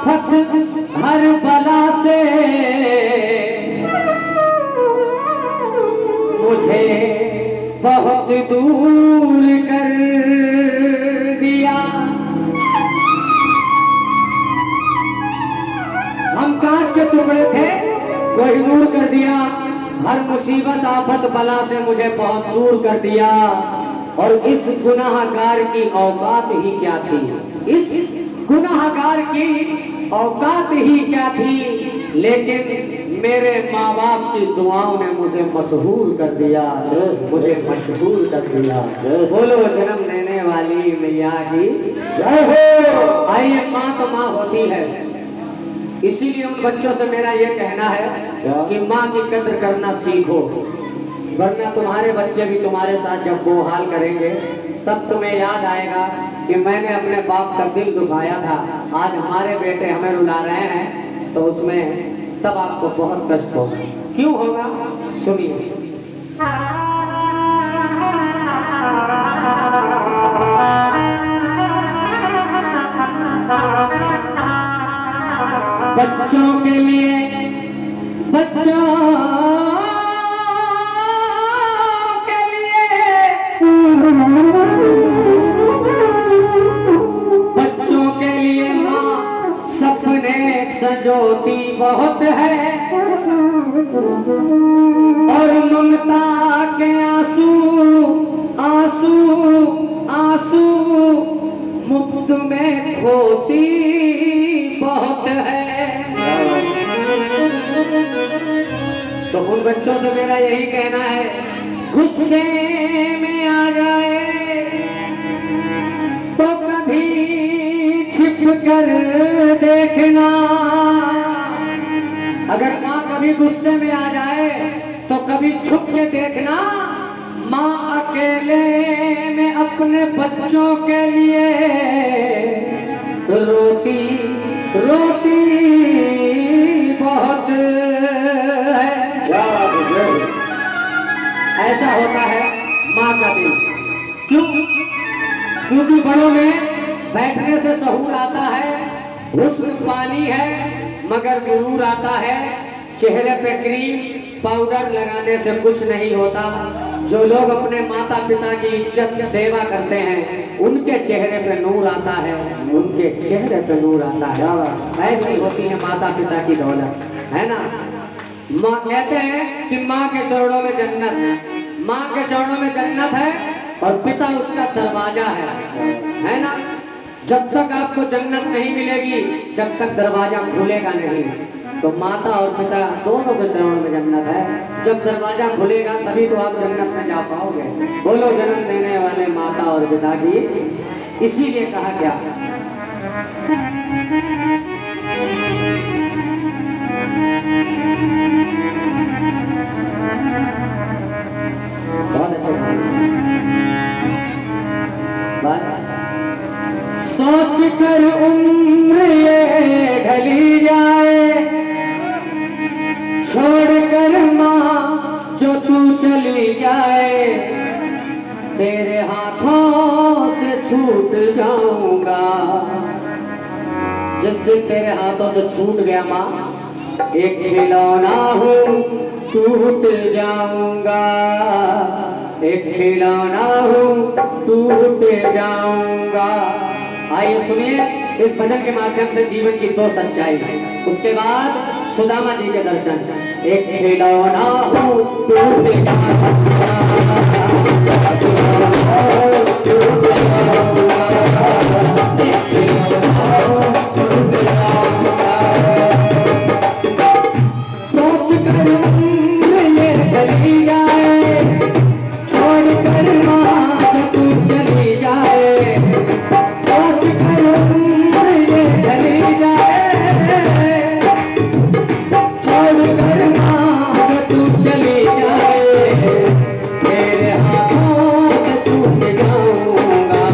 आफत हर बला से मुझे बहुत दूर कर दिया। हम कांच के टुकड़े थे, कोहिनूर कर दिया। हर मुसीबत आफत बला से मुझे बहुत दूर कर दिया। और इस गुनाहगार की औकात ही क्या थी, इस गुनाहगार की औकात ही क्या थी। लेकिन मेरे माँ बाप की दुआओं ने मुझे मशहूर कर दिया, मुझे मशहूर कर दिया। बोलो जन्म देने वाली मैया की जय हो। आइए, माँ तो माँ होती है, इसीलिए उन बच्चों से मेरा ये कहना है कि माँ की कद्र करना सीखो, वरना तुम्हारे बच्चे भी तुम्हारे साथ जब वो हाल करेंगे तब तुम्हें याद आएगा कि मैंने अपने बाप का दिल दुखाया था, आज हमारे बेटे हमें रुला रहे हैं, तो उसमें तब आपको बहुत कष्ट होगा। क्यों होगा, सुनिए। बच्चों के लिए, बच्चों के लिए, बच्चों के लिए माँ सपने संजोती बहुत है। और ममता के आंसू आंसू आंसू मुफ्त में खोती बहुत है। तो उन बच्चों से मेरा यही कहना है, गुस्से में आ जाए तो कभी छिप कर देखना। अगर माँ कभी गुस्से में आ जाए तो कभी छुप के देखना। माँ अकेले में अपने बच्चों के लिए रोती रोती बहुत है। ऐसा होता है माँ का दिल। क्यों? क्योंकि बड़ों में बैठने से सहूर आता है, हुस्न पानी है मगर गुरूर आता है। चेहरे पे क्रीम पाउडर लगाने से कुछ नहीं होता। जो लोग अपने माता पिता की इज्जत सेवा करते हैं उनके चेहरे पे नूर आता है, उनके चेहरे पे नूर आता है। ऐसी होती है माता पिता की दौलत, है ना। माँ कहते हैं कि माँ के चरणों में जन्नत है, माँ के चरणों में जन्नत है और पिता उसका दरवाजा है ना। जब तक आपको जन्नत नहीं मिलेगी जब तक दरवाजा खुलेगा नहीं। तो माता और पिता दोनों के चरणों में जन्नत है। जब दरवाजा खुलेगा तभी तो आप जन्नत में जा पाओगे। बोलो जन्म देने वाले माता और पिता की। इसीलिए कहा क्या, बहुत अच्छा बस सोच कर उम्र ये ढली जाए, छोड़ कर माँ जो तू चली जाए, तेरे हाथों से छूट जाऊंगा। जिस दिन तेरे हाथों से छूट गया माँ, एक खिलौना हूँ टूट जाऊंगा, एक खिलौना हूँ टूट जाऊंगा। आइए सुनिए इस भजन के माध्यम से जीवन की दो सच्चाई, उसके बाद सुदामा जी के दर्शन। एक खिलौना हूँ टूट जाऊंगा, सोच कर उम्र ये ढली जाए, छोड़ कर माँ जो तू चली जाए, सोच कर उम्र ये ढली जाए, छोड़ कर माँ जो तू चली जाए, तेरे हाथों से छूट जाऊंगा,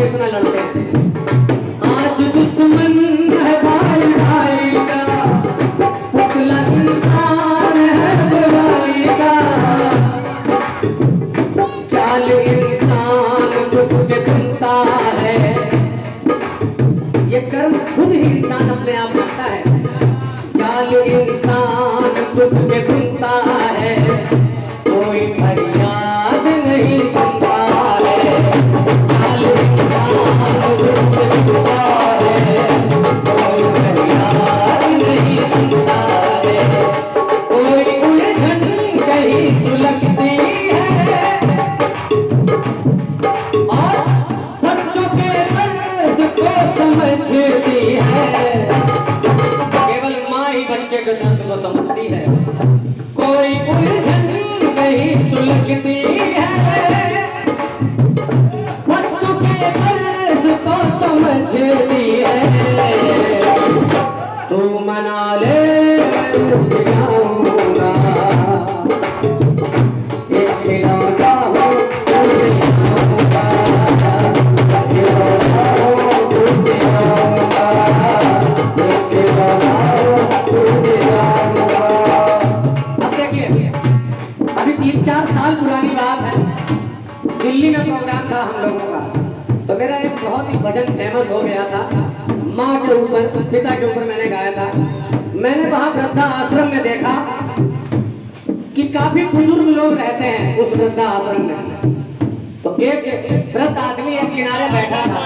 में इतना लड़ते हैं। आज दुश्मन है भाई भाई का, पुतला इंसान है बुराई का, चाल इंसान दुख के बनता है। ये कर्म खुद ही इंसान अपने आप करता है। चाल इंसान दुख के बनता है, कोई फरियाद नहीं सुनता है। चाल इंसान दुख के बनता है, कोई फरियाद नहीं सुनता है। कोई उलझन कहीं सुलगती है, और बच्चों के दर्द को समझती है। केवल माँ ही बच्चे के दर्द को समझती है। कोई उलझन कहीं सुलगती है, बच्चों के दर्द को समझती है। तू मना ले मैं रुक जाऊंगा, एक खिलौना हो टूट जाऊंगा, खिलौना हो टूट जाऊंगा, एक खिलौना हो टूट जाऊंगा। अब देखिए, अभी 3-4 साल पुरानी बात है। दिल्ली में प्रोग्राम था हम लोगों का, तो मेरा एक बहुत ही भजन फेमस हो गया था। माँ के ऊपर, पिता के ऊपर मैंने गाया था। मैंने वहां वृद्धा आश्रम में देखा कि काफी बुजुर्ग लोग रहते हैं उस वृद्धा आश्रम में। तो एक वृद्ध आदमी एक किनारे बैठा था।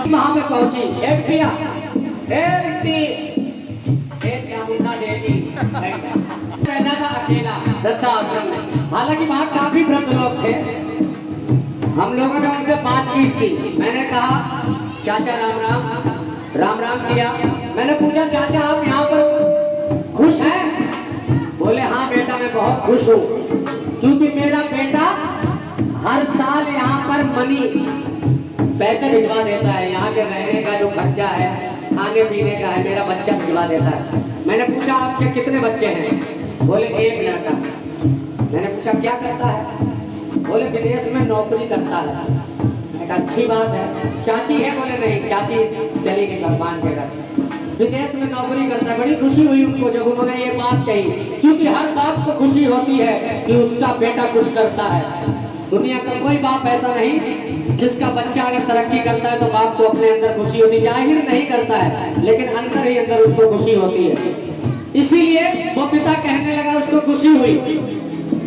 वहां पे पहुंची, एक भैया, चामुंडा देवी बैठा था अकेला वृद्धा आश्रम में। हालांकि वहां काफी वृद्ध लोग थे। हम लोगों ने उनसे बातचीत की। मैंने कहा चाचा राम राम, राम राम किया। मैंने पूछा चाचा आप यहाँ पर खुश हैं? बोले हाँ बेटा मैं बहुत खुश हूँ, क्योंकि मेरा बेटा हर साल यहाँ पर मनी पैसे भिजवा देता है। यहाँ के रहने का जो खर्चा है, खाने पीने का है, मेरा बच्चा भिजवा देता है। मैंने पूछा आपके कितने बच्चे हैं? बोले एक लड़का। मैंने पूछा क्या करता है? बोले विदेश में नौकरी करता है। एक अच्छी बात है। चाची है? बोले नहीं, चाची चली गई भगवान के घर, विदेश में नौकरी करता है। बड़ी खुशी हुई उनको जब उन्होंने ये बात कही, क्योंकि हर बाप को खुशी होती है कि उसका बेटा कुछ करता है। दुनिया का कोई बाप ऐसा नहीं जिसका बच्चा अगर तरक्की करता है तो बाप को अपने अंदर खुशी होती है। जाहिर नहीं करता है, लेकिन अंदर ही अंदर उसको खुशी होती है। इसीलिए वो पिता कहने लगा, उसको खुशी हुई।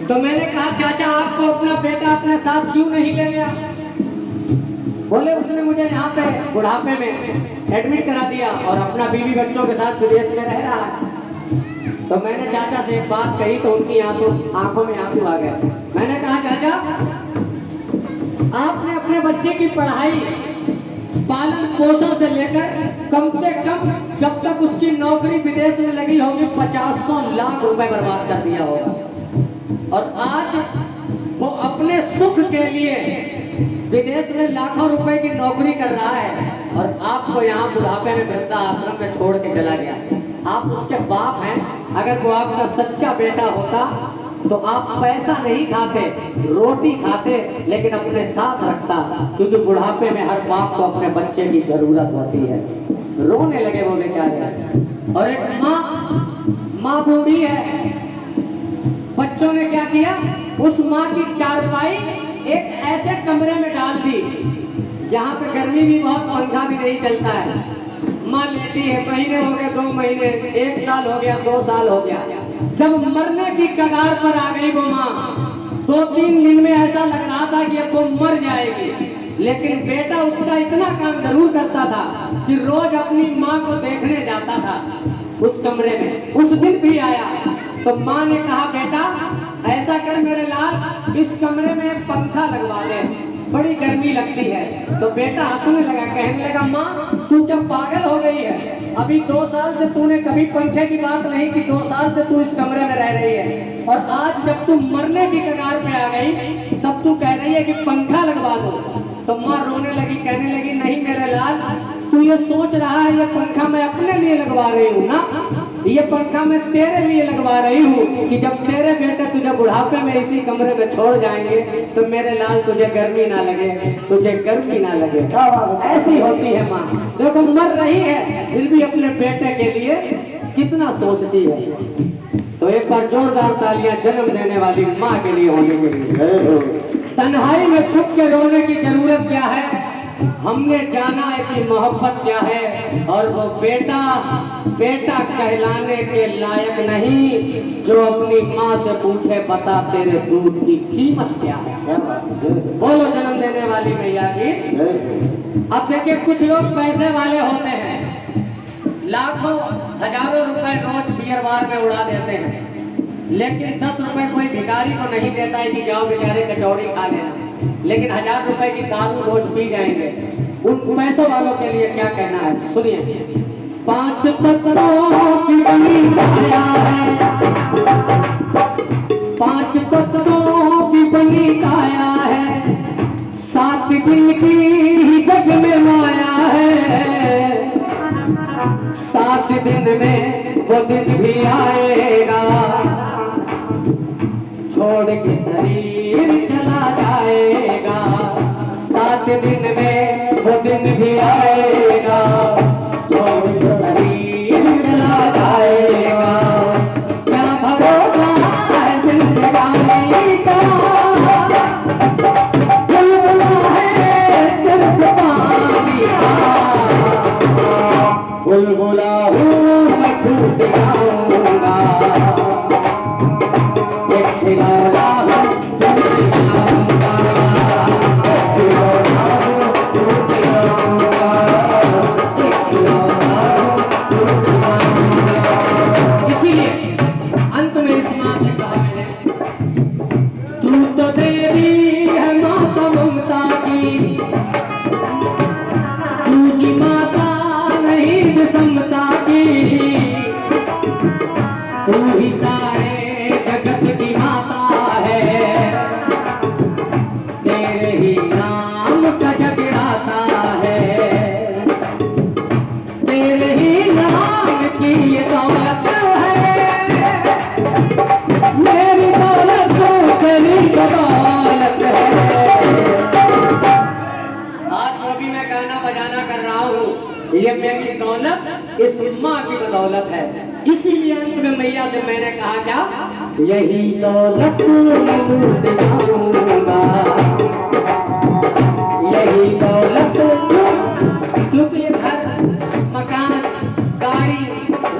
तो मैंने कहा चाचा आपको अपना बेटा अपने साथ क्यों नहीं ले गया? बोले उसने मुझे यहाँ पे बुढ़ापे में एडमिट करा दिया और अपना बीवी बच्चों के साथ विदेश में रह रहा है। तो मैंने चाचा से एक बात कही तो उनकी आंखों में आंसू आ गए। मैंने कहा चाचा आपने अपने बच्चे की पढ़ाई, पालन पोषण से लेकर कम से कम जब तक उसकी नौकरी विदेश में लगी होगी 50-100 लाख रुपए बर्बाद कर दिया होगा। और आज वो अपने सुख के लिए विदेश में लाखों रुपए की नौकरी कर रहा है और आपको यहाँ बुढ़ापे में वृद्धा आश्रम में छोड़ के चला गया। आप उसके बाप हैं। अगर वो आपका सच्चा बेटा होता तो आप पैसा नहीं खाते, रोटी खाते, लेकिन अपने साथ रखता, क्योंकि बुढ़ापे में हर बाप को अपने बच्चे की जरूरत होती है। रोने लगे वो बेचारे। और एक माँ बूढ़ी है, बच्चों ने क्या किया, उस माँ की चारपाई एक ऐसे कमरे में डाल दी जहाँ पे गर्मी भी बहुत, पंखा भी नहीं चलता है। माँ लेटी है, महीने हो गए, 2 महीने, 1 साल हो गया, 2 साल हो गया। जब मरने की कगार पर आ गई वो माँ, 2-3 दिन में ऐसा लग रहा था कि अब वो मर जाएगी, लेकिन बेटा उसका इतना काम जरूर करता था कि रोज अपनी माँ को देखने जाता था उस कमरे में। उस दिन भी आया तो माँ ने कहा बेटा ऐसा कर मेरे लाल, इस कमरे में एक पंखा लगवा दे, बड़ी गर्मी लगती है। तो बेटा हंसने लगा, कहने लगा माँ तू क्या पागल हो गई है? अभी 2 साल से तूने कभी पंखे की बात नहीं की, 2 साल से तू इस कमरे में रह रही है, और आज जब तू मरने की कगार पे आ गई तब तू कह रही है कि पंखा लगवा दो। तो माँ रोने लगी, कहने लगी नहीं मेरे लाल, तू ये सोच रहा है ये पंखा मैं अपने लिए लगवा रही हूँ ना, ये पंखा मैं तेरे लिए लगवा रही हूँ। कि जब तेरे बेटे तुझे बुढ़ापे में इसी कमरे में छोड़ जाएंगे तो मेरे लाल तुझे गर्मी ना लगे, तुझे गर्मी ना लगे। ऐसी होती है माँ। देखो मर रही है फिर भी अपने बेटे के लिए कितना सोचती है। तो एक बार जोरदार तालियां जन्म देने वाली माँ के लिए होने चाहिए। तन्हाई में छुप के रोने की जरूरत क्या है, हमने जाना है कि मोहब्बत क्या है। और वो बेटा बेटा कहलाने के लायक नहीं जो अपनी माँ से पूछे बता तेरे दूध की कीमत क्या है। बोलो जन्म देने वाली मैया की। अब देखिए कुछ लोग पैसे वाले होते हैं, लाखों हजारों रुपए रोज बियर बार में उड़ा देते हैं, लेकिन 10 रुपए कोई भिखारी को नहीं देता है कि जाओ बेचारे कचौड़ी खा लेना, लेकिन 1000 रुपए की दारू रोज पी जाएंगे। उन पैसों वालों के लिए क्या कहना है, सुनिए। 5 तत्वों की बनी काया है, 5 तत्वों की बनी काया है, 7 दिन की जग में माया है, 7 दिन में वो दिन भी आएगा, छोड़ के शरीर चला जाएगा, 7 दिन में वो दिन भी आएगा, छोड़ के शरीर चला जाएगा। क्या भरोसा है जिंदगानी का, बुलबुला है सिर्फ पानी का, बुलबुला हूँ मैं फूट जाऊंगा, एक ठिकाना इसीलिए अंत में इस माँ से कहा मैंने, तू तो देवी है माता ममता की, तू जी माता नहीं विषमता की, तू ही सारे जगत की माता है, तेरे ही नाम का जगराता है, तेरे ही नाम की ये दौलत है, मेरी दौलत तेरी बदौलत है। आज जो भी मैं गाना बजाना कर रहा हूँ ये मेरी दौलत इस माँ की बदौलत है। इसीलिए अंत में मैया से मैंने कहा क्या, यही दौलत मैं लूट जाऊंगा, यही दौलत, क्योंकि घर मकान गाड़ी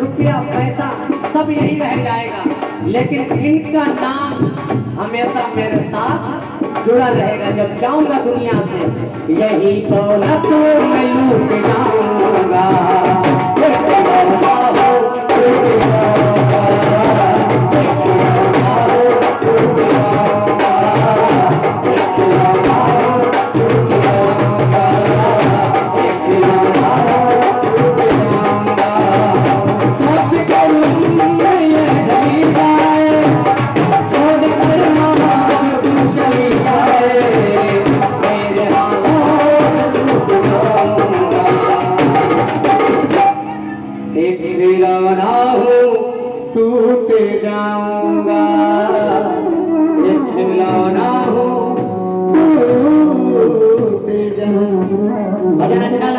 रुपया पैसा सब यही रह जाएगा, लेकिन इनका नाम हमेशा मेरे साथ जुड़ा रहेगा। जब जाऊंगा दुनिया से यही दौलत मैं लूट जाऊंगा, टूट जाऊंगा, एक खिलौना हूँ टूट जाऊंगा। भजन अच्छा